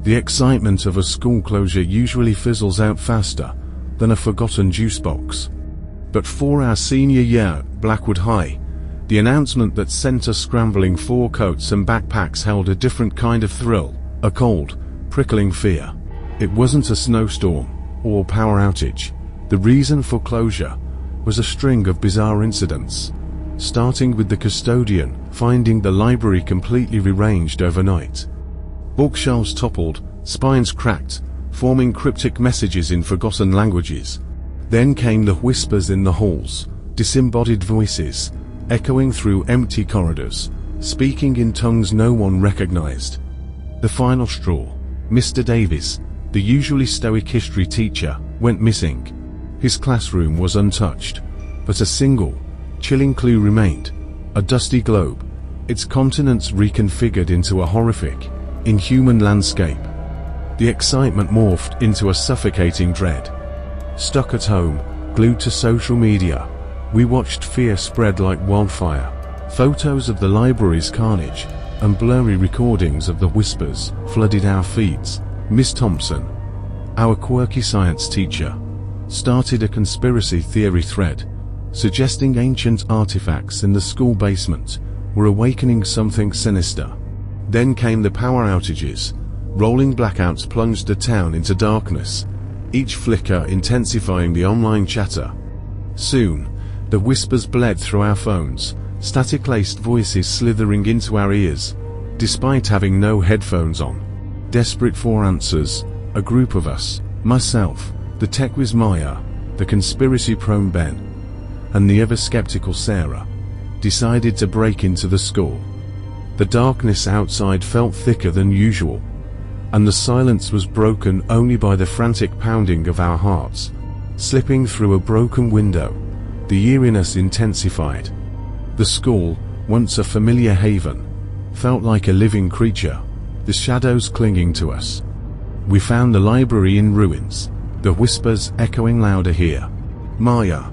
The excitement of a school closure usually fizzles out faster than a forgotten juice box. But for our senior year at Blackwood High, the announcement that sent us scrambling for coats and backpacks held a different kind of thrill, a cold, prickling fear. It wasn't a snowstorm or power outage. The reason for closure was a string of bizarre incidents, starting with the custodian finding the library completely rearranged overnight. Bookshelves toppled, spines cracked, forming cryptic messages in forgotten languages. Then came the whispers in the halls, disembodied voices, echoing through empty corridors, speaking in tongues no one recognized. The final straw, Mr. Davis, the usually stoic history teacher, went missing. His classroom was untouched, but a single, chilling clue remained, a dusty globe, its continents reconfigured into a horrific, inhuman landscape. The excitement morphed into a suffocating dread. Stuck at home, glued to social media, we watched fear spread like wildfire. Photos of the library's carnage and blurry recordings of the whispers flooded our feeds. Miss Thompson, our quirky science teacher, started a conspiracy theory thread, suggesting ancient artifacts in the school basement were awakening something sinister. Then came the power outages. Rolling blackouts plunged the town into darkness, each flicker intensifying the online chatter. Soon, the whispers bled through our phones, static-laced voices slithering into our ears, despite having no headphones on. Desperate for answers, a group of us, myself, the tech-whiz Maya, the conspiracy-prone Ben, and the ever-skeptical Sarah, decided to break into the school. The darkness outside felt thicker than usual, and the silence was broken only by the frantic pounding of our hearts. Slipping through a broken window, the eeriness intensified. The school, once a familiar haven, felt like a living creature, the shadows clinging to us. We found the library in ruins, the whispers echoing louder here. Maya,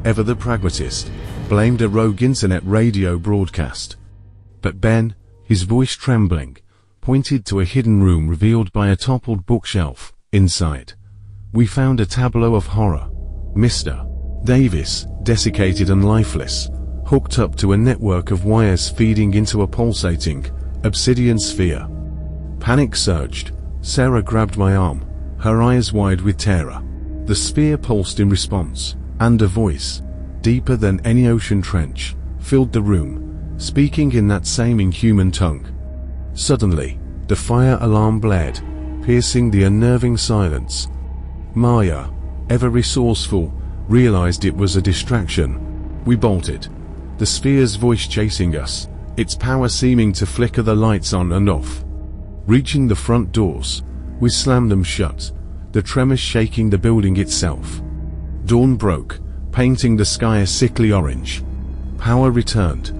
ever the pragmatist, blamed a rogue internet radio broadcast. But Ben, his voice trembling, pointed to a hidden room revealed by a toppled bookshelf. Inside, we found a tableau of horror. Mr. Davis, desiccated and lifeless, hooked up to a network of wires feeding into a pulsating, obsidian sphere. Panic surged. Sarah grabbed my arm, her eyes wide with terror. The sphere pulsed in response, and a voice, deeper than any ocean trench, filled the room, speaking in that same inhuman tongue. Suddenly, the fire alarm blared, piercing the unnerving silence. Maya, ever resourceful, realized it was a distraction. We bolted, the sphere's voice chasing us, its power seeming to flicker the lights on and off. Reaching the front doors, we slammed them shut, the tremors shaking the building itself. Dawn broke, painting the sky a sickly orange. Power returned,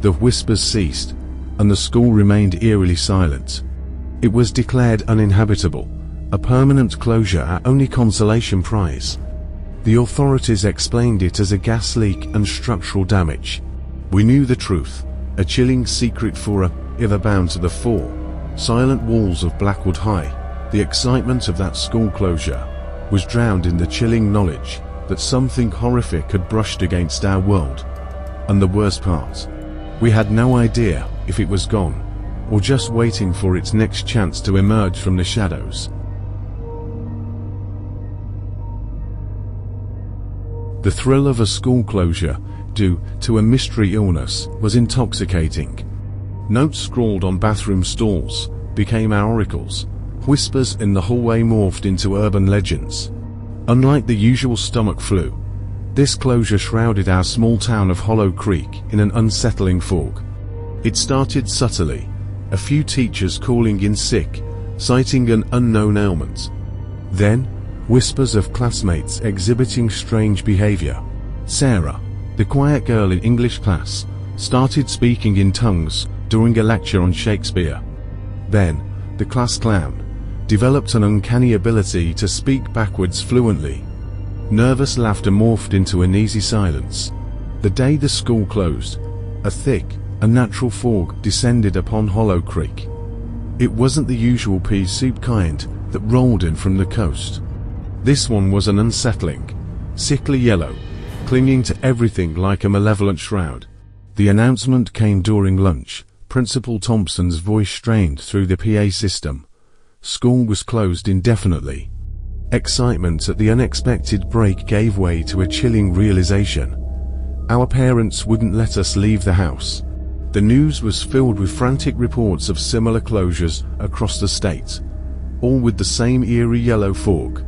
the whispers ceased, and the school remained eerily silent. It was declared uninhabitable, a permanent closure, our only consolation prize. The authorities explained it as a gas leak and structural damage. We knew the truth, a chilling secret for ever bound to the four silent walls of Blackwood High. The excitement of that school closure was drowned in the chilling knowledge that something horrific had brushed against our world. And the worst part, we had no idea if it was gone, or just waiting for its next chance to emerge from the shadows. The thrill of a school closure, due to a mystery illness, was intoxicating. Notes scrawled on bathroom stalls became our oracles. Whispers in the hallway morphed into urban legends. Unlike the usual stomach flu, this closure shrouded our small town of Hollow Creek in an unsettling fog. It started subtly, a few teachers calling in sick, citing an unknown ailment. Then, whispers of classmates exhibiting strange behavior. Sarah, the quiet girl in English class, started speaking in tongues during a lecture on Shakespeare. Ben, the class clown, developed an uncanny ability to speak backwards fluently. Nervous laughter morphed into uneasy silence. The day the school closed, a thick, unnatural fog descended upon Hollow Creek. It wasn't the usual pea soup kind that rolled in from the coast. This one was an unsettling, sickly yellow, clinging to everything like a malevolent shroud. The announcement came during lunch. Principal Thompson's voice strained through the PA system. School was closed indefinitely. Excitement at the unexpected break gave way to a chilling realization. Our parents wouldn't let us leave the house. The news was filled with frantic reports of similar closures across the state, all with the same eerie yellow fog.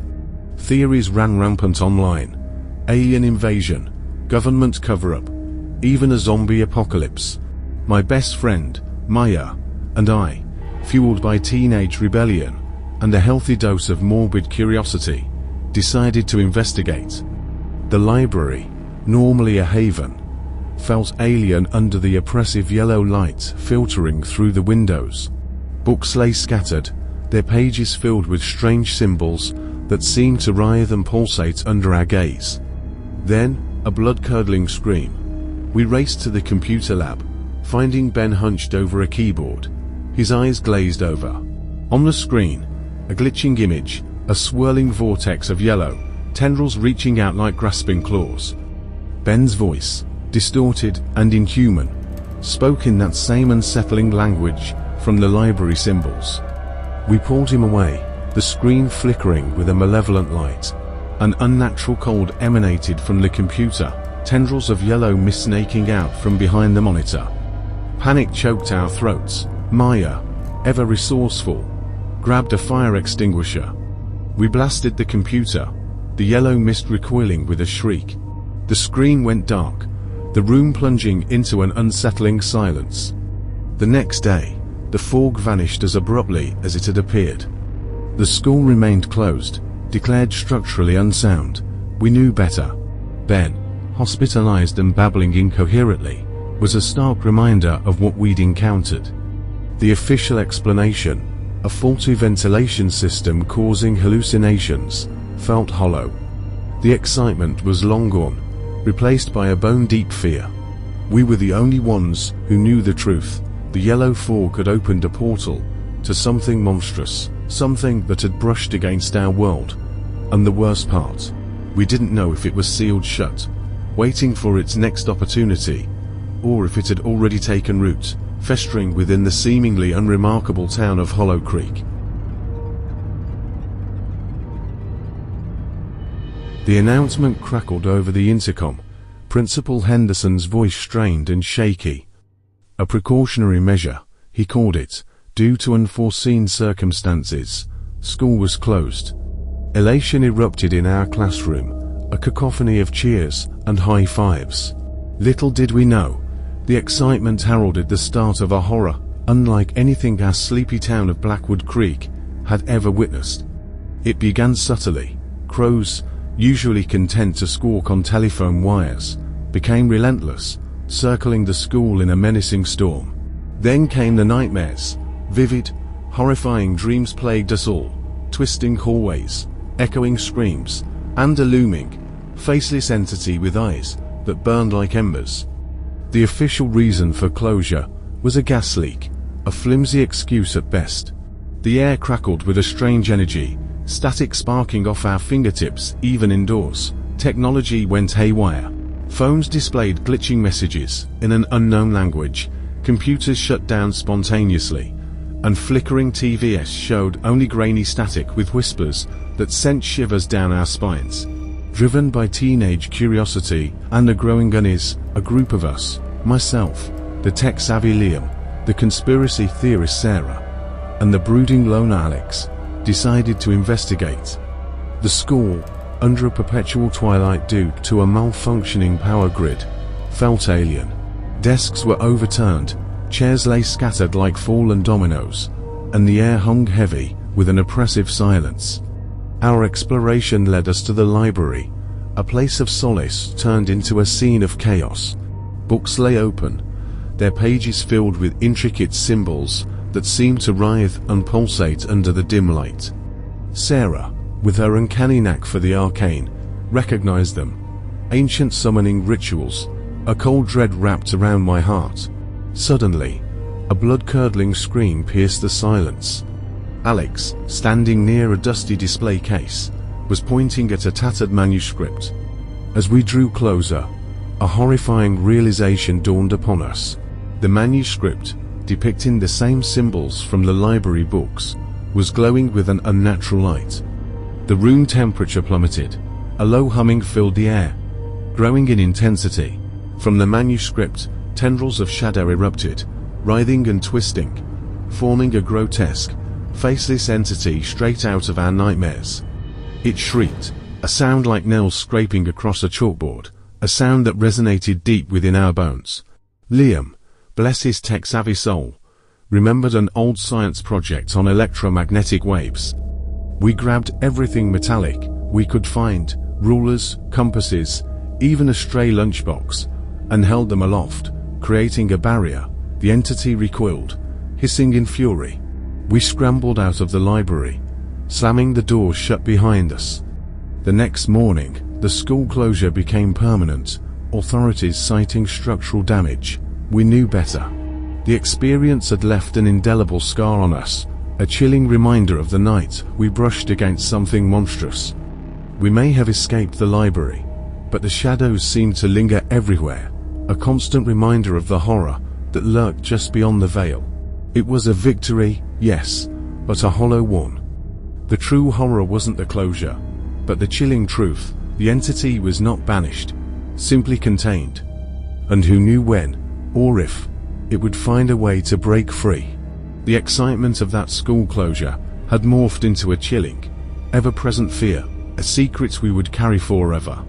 Theories ran rampant online. Alien invasion, government cover-up, even a zombie apocalypse. My best friend, Maya, and I, fueled by teenage rebellion and a healthy dose of morbid curiosity, decided to investigate. The library, normally a haven, felt alien under the oppressive yellow light filtering through the windows. Books lay scattered, their pages filled with strange symbols that seemed to writhe and pulsate under our gaze. Then, a blood-curdling scream. We raced to the computer lab, finding Ben hunched over a keyboard, his eyes glazed over. On the screen, a glitching image, a swirling vortex of yellow, tendrils reaching out like grasping claws. Ben's voice, distorted and inhuman, spoke in that same unsettling language from the library symbols. We pulled him away, the screen flickering with a malevolent light. An unnatural cold emanated from the computer, tendrils of yellow mist snaking out from behind the monitor. Panic choked our throats. Maya, ever resourceful, grabbed a fire extinguisher. We blasted the computer, the yellow mist recoiling with a shriek. The screen went dark, the room plunging into an unsettling silence. The next day, the fog vanished as abruptly as it had appeared. The school remained closed, declared structurally unsound. We knew better. Ben, hospitalized and babbling incoherently, was a stark reminder of what we'd encountered. The official explanation, a faulty ventilation system causing hallucinations, felt hollow. The excitement was long gone, replaced by a bone-deep fear. We were the only ones who knew the truth. The yellow fog had opened a portal to something monstrous, something that had brushed against our world. And the worst part, we didn't know if it was sealed shut, waiting for its next opportunity, or if it had already taken root, festering within the seemingly unremarkable town of Hollow Creek. The announcement crackled over the intercom. Principal Henderson's voice strained and shaky. A precautionary measure, he called it, due to unforeseen circumstances. School was closed. Elation erupted in our classroom, a cacophony of cheers and high fives. Little did we know, the excitement heralded the start of a horror unlike anything our sleepy town of Blackwood Creek had ever witnessed. It began subtly. Crows, usually content to squawk on telephone wires, became relentless, circling the school in a menacing storm. Then came the nightmares. Vivid, horrifying dreams plagued us all, twisting hallways, echoing screams, and a looming, faceless entity with eyes that burned like embers. The official reason for closure was a gas leak, a flimsy excuse at best. The air crackled with a strange energy, static sparking off our fingertips even indoors. Technology went haywire. Phones displayed glitching messages in an unknown language, computers shut down spontaneously, and flickering TVs showed only grainy static with whispers that sent shivers down our spines. Driven by teenage curiosity and a growing unease, a group of us, myself, the tech-savvy Liam, the conspiracy theorist Sarah, and the brooding lone Alex, decided to investigate. The school, under a perpetual twilight due to a malfunctioning power grid, felt alien. Desks were overturned, chairs lay scattered like fallen dominoes, and the air hung heavy with an oppressive silence. Our exploration led us to the library, a place of solace turned into a scene of chaos. Books lay open, their pages filled with intricate symbols that seemed to writhe and pulsate under the dim light. Sarah, with her uncanny knack for the arcane, recognized them. Ancient summoning rituals. A cold dread wrapped around my heart. Suddenly, A blood-curdling scream pierced the silence. Alex, standing near a dusty display case, was pointing at a tattered manuscript. As we drew closer, a horrifying realization dawned upon us. The manuscript, depicting the same symbols from the library books, was glowing with an unnatural light. The room temperature plummeted. A low humming filled the air, growing in intensity. From the manuscript, tendrils of shadow erupted, writhing and twisting, forming a grotesque, faceless entity straight out of our nightmares. It shrieked, a sound like nails scraping across a chalkboard, a sound that resonated deep within our bones. Liam, bless his tech-savvy soul, remembered an old science project on electromagnetic waves. We grabbed everything metallic we could find, rulers, compasses, even a stray lunchbox, and held them aloft, creating a barrier. The entity recoiled, hissing in fury. We scrambled out of the library, slamming the doors shut behind us. The next morning, the school closure became permanent, authorities citing structural damage. We knew better. The experience had left an indelible scar on us, a chilling reminder of the night we brushed against something monstrous. We may have escaped the library, but the shadows seemed to linger everywhere, a constant reminder of the horror that lurked just beyond the veil. It was a victory, yes, but a hollow one. The true horror wasn't the closure, but the chilling truth: the entity was not banished, simply contained. And who knew when, or if, it would find a way to break free. The excitement of that school closure had morphed into a chilling, ever-present fear, a secret we would carry forever.